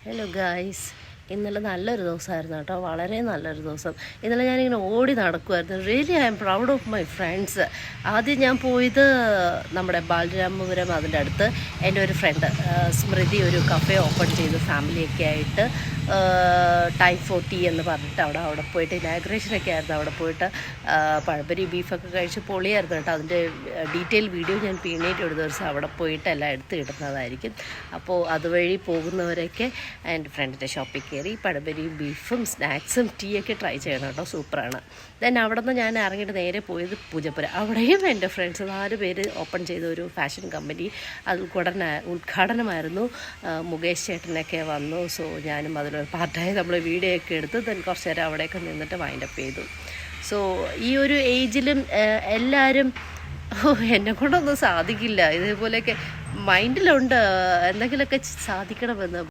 Hello guys, ഇന്നലെ നല്ലൊരു ദിവസമായിരുന്നു കേട്ടോ, വളരെ നല്ലൊരു ദിവസം. ഇന്നലെ ഞാനിങ്ങനെ ഓടി നടക്കുമായിരുന്നു. Really I am proud of my friends. ആദ്യം ഞാൻ പോയത് നമ്മുടെ ബാലരാമപുരം, അതിൻ്റെ അടുത്ത് എൻ്റെ ഒരു ഫ്രണ്ട് സ്മൃതി ഒരു കഫേ ഓപ്പൺ ചെയ്തു ഫാമിലിയൊക്കെ ആയിട്ട്. ടൈം ഫോർ ടീ എന്ന് പറഞ്ഞിട്ട് അവിടെ പോയിട്ട് ഇനാഗ്രേഷനൊക്കെ ആയിരുന്നു. അവിടെ പോയിട്ട് പഴംപൊരി ബീഫൊക്കെ കഴിച്ച് പൊളിയായിരുന്നു കേട്ടോ. അതിൻ്റെ ഡീറ്റെയിൽ വീഡിയോ ഞാൻ പിന്നീട് ഒരു ദിവസം അവിടെ പോയിട്ട് എല്ലാം എടുത്ത് ഇടുന്നതായിരിക്കും. അപ്പോൾ അതുവഴി പോകുന്നവരൊക്കെ എൻ്റെ ഫ്രണ്ടിൻ്റെ ഷോപ്പിൽ കയറി പഴംപൊരിയും ബീഫും സ്നാക്സും ടീയൊക്കെ ട്രൈ ചെയ്യണം കേട്ടോ, സൂപ്പറാണ്. ദെൻ അവിടെ നിന്ന് ഞാൻ ഇറങ്ങിയിട്ട് നേരെ പോയത് പൂജപ്പുര. അവിടെയും എൻ്റെ ഫ്രണ്ട്സ് 4 പേര് ഓപ്പൺ ചെയ്ത ഒരു ഫാഷൻ കമ്പനി, അത് ഉദ്ഘാടനമായിരുന്നു. മുകേഷ് ചേട്ടനൊക്കെ വന്നു. സോ ഞാനും അതിലൊരു പാർട്ടായി നമ്മൾ വീഡിയോ ഒക്കെ എടുത്ത് ദെൻ കുറച്ച് നേരം അവിടെയൊക്കെ നിന്നിട്ട് വൈൻഡപ്പ് ചെയ്തു. സോ ഈ ഒരു ഏജിലും എല്ലാവരും എന്നെ കൊണ്ടൊന്നും സാധിക്കില്ല, ഇതേപോലെയൊക്കെ മൈൻഡിലുണ്ട് എന്തെങ്കിലുമൊക്കെ സാധിക്കണമെന്ന്.